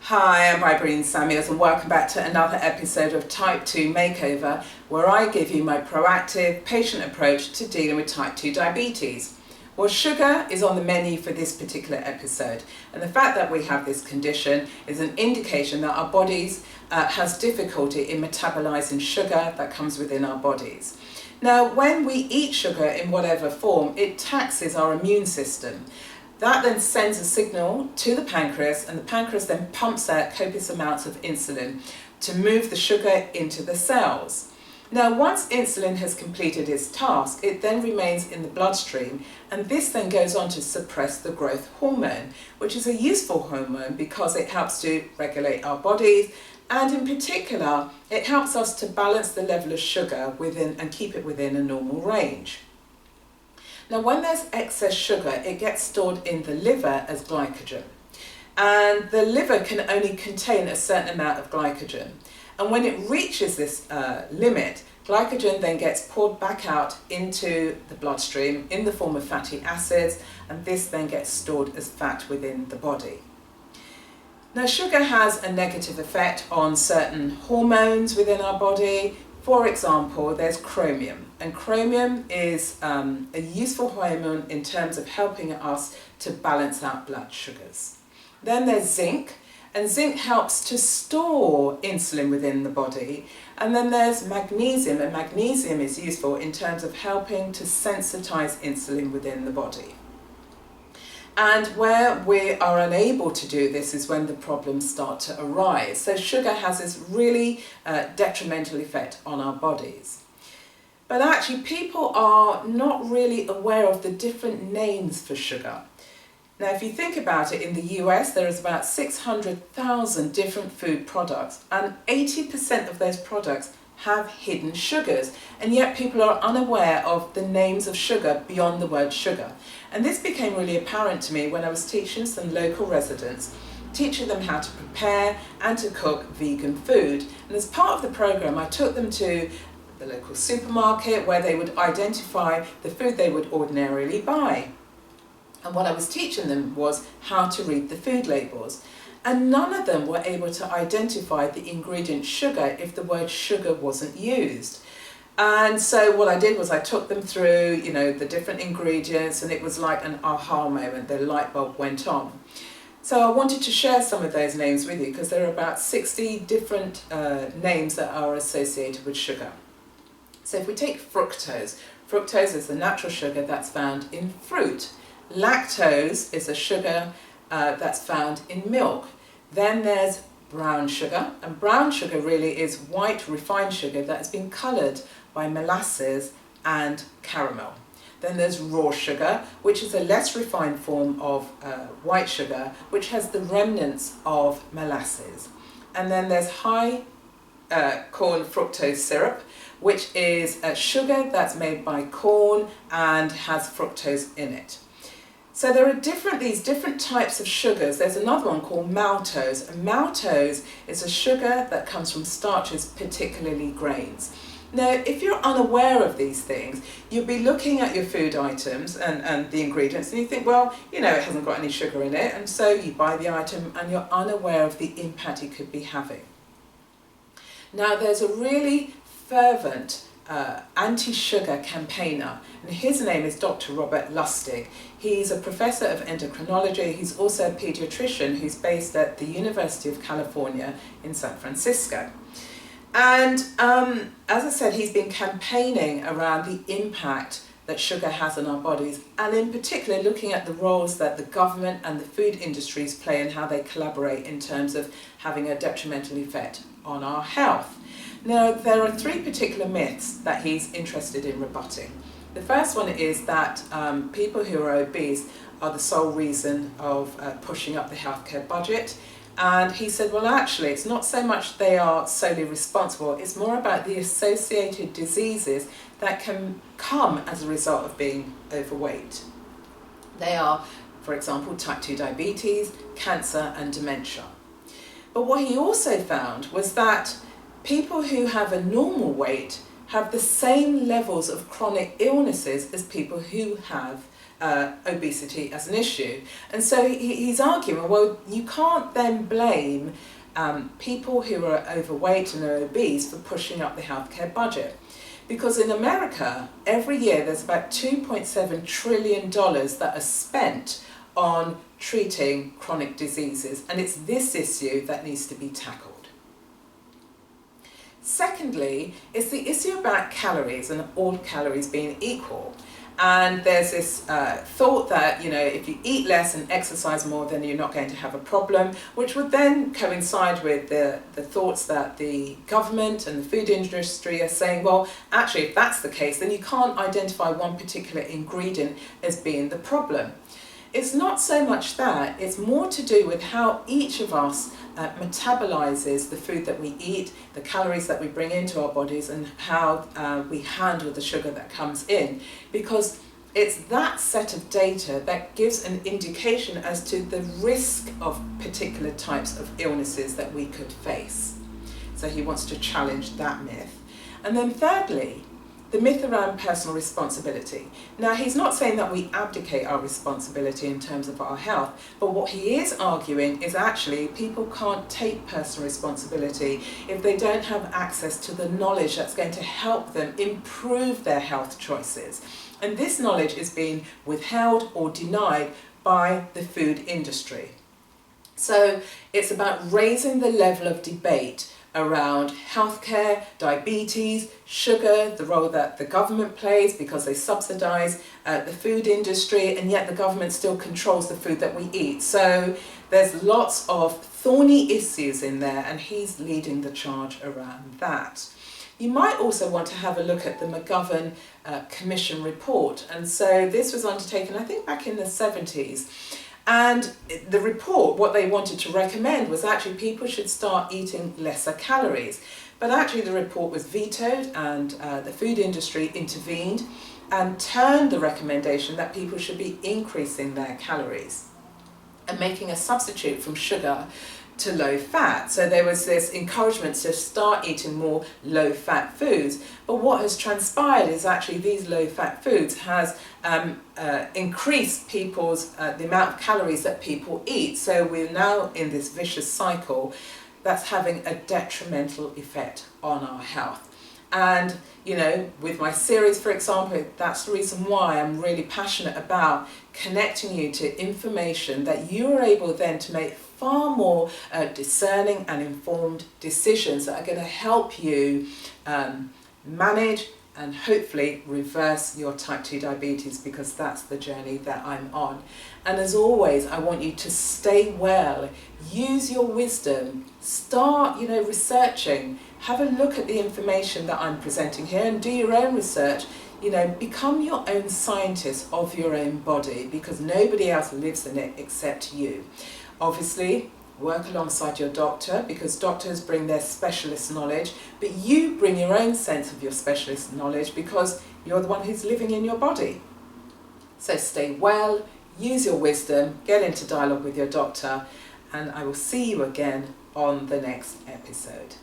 Hi, I'm Irene Samuels and welcome back to another episode of Type 2 Makeover, where I give you my proactive, patient approach to dealing with type 2 diabetes. Well, sugar is on the menu for this particular episode, and the fact that we have this condition is an indication that our bodies has difficulty in metabolizing sugar that comes within our bodies. Now, when we eat sugar in whatever form, it taxes our immune system. That then sends a signal to the pancreas, and the pancreas then pumps out copious amounts of insulin to move the sugar into the cells. Now, once insulin has completed its task, it then remains in the bloodstream, and this then goes on to suppress the growth hormone, which is a useful hormone because it helps to regulate our bodies, and in particular, it helps us to balance the level of sugar within and keep it within a normal range. Now, when there's excess sugar, it gets stored in the liver as glycogen. And the liver can only contain a certain amount of glycogen. And when it reaches this limit, glycogen then gets poured back out into the bloodstream in the form of fatty acids, and this then gets stored as fat within the body. Now, sugar has a negative effect on certain hormones within our body. For example, there's chromium, and chromium is a useful hormone in terms of helping us to balance out blood sugars. Then there's zinc, and zinc helps to store insulin within the body. And then there's magnesium, and magnesium is useful in terms of helping to sensitize insulin within the body. And where we are unable to do this is when the problems start to arise. So sugar has this really detrimental effect on our bodies. But actually, people are not really aware of the different names for sugar. Now, if you think about it, in the US, there is about 600,000 different food products, and 80% of those products have hidden sugars, and yet people are unaware of the names of sugar beyond the word sugar. And this became really apparent to me when I was teaching some local residents, teaching them how to prepare and to cook vegan food. And as part of the program, I took them to the local supermarket where they would identify the food they would ordinarily buy. And what I was teaching them was how to read the food labels. And none of them were able to identify the ingredient sugar if the word sugar wasn't used. And so what I did was I took them through, the different ingredients, and it was like an aha moment. The light bulb went on. So I wanted to share some of those names with you because there are about 60 different names that are associated with sugar. So if we take fructose, fructose is the natural sugar that's found in fruit. Lactose is a sugar that's found in milk. Then there's brown sugar, and brown sugar really is white refined sugar that has been coloured by molasses and caramel. Then there's raw sugar, which is a less refined form of white sugar, which has the remnants of molasses. And then there's high corn fructose syrup, which is a sugar that's made by corn and has fructose in it. So there are these different types of sugars. There's another one called maltose, and maltose is a sugar that comes from starches, particularly grains. Now, if you're unaware of these things, you'll be looking at your food items and the ingredients, and you think, well, it hasn't got any sugar in it, and so you buy the item and you're unaware of the impact it could be having. Now, there's a really fervent anti-sugar campaigner, and his name is Dr. Robert Lustig. He's a professor of endocrinology. He's also a pediatrician who's based at the University of California in San Francisco. And as I said, he's been campaigning around the impact that sugar has on our bodies, and in particular looking at the roles that the government and the food industries play and how they collaborate in terms of having a detrimental effect on our health. Now, there are three particular myths that he's interested in rebutting. The first one is that people who are obese are the sole reason of pushing up the healthcare budget. And he said, well, actually, it's not so much they are solely responsible, it's more about the associated diseases that can come as a result of being overweight. They are, for example, type 2 diabetes, cancer, and dementia. But what he also found was that people who have a normal weight have the same levels of chronic illnesses as people who have obesity as an issue. And so he's arguing, well, you can't then blame people who are overweight and are obese for pushing up the healthcare budget. Because in America, every year there's about $2.7 trillion that are spent on treating chronic diseases, and it's this issue that needs to be tackled. Secondly, it's the issue about calories and all calories being equal. And there's this thought that, if you eat less and exercise more, then you're not going to have a problem, which would then coincide with the thoughts that the government and the food industry are saying, well, actually, if that's the case, then you can't identify one particular ingredient as being the problem. It's not so much that, it's more to do with how each of us metabolizes the food that we eat, the calories that we bring into our bodies, and how we handle the sugar that comes in. Because it's that set of data that gives an indication as to the risk of particular types of illnesses that we could face. So he wants to challenge that myth. And then thirdly, the myth around personal responsibility. Now, he's not saying that we abdicate our responsibility in terms of our health, but what he is arguing is actually people can't take personal responsibility if they don't have access to the knowledge that's going to help them improve their health choices. And this knowledge is being withheld or denied by the food industry. So it's about raising the level of debate around healthcare, diabetes, sugar, the role that the government plays because they subsidise the food industry, and yet the government still controls the food that we eat. So there's lots of thorny issues in there, and he's leading the charge around that. You might also want to have a look at the Makeover Commission report. And so this was undertaken, I think, back in the 70s. And the report, what they wanted to recommend was actually people should start eating lesser calories. But actually the report was vetoed, and the food industry intervened and turned the recommendation that people should be increasing their calories and making a substitute from sugar to low fat. So there was this encouragement to start eating more low fat foods. But what has transpired is actually these low fat foods has increased the amount of calories that people eat. So we're now in this vicious cycle that's having a detrimental effect on our health. And with my series, for example, that's the reason why I'm really passionate about connecting you to information that you are able then to make far more discerning and informed decisions that are going to help you manage and hopefully reverse your type 2 diabetes, because that's the journey that I'm on. And as always, I want you to stay well, use your wisdom, start researching, have a look at the information that I'm presenting here and do your own research. Become your own scientist of your own body, because nobody else lives in it except you. Obviously, work alongside your doctor, because doctors bring their specialist knowledge, but you bring your own sense of your specialist knowledge because you're the one who's living in your body. So stay well, use your wisdom, get into dialogue with your doctor, and I will see you again on the next episode.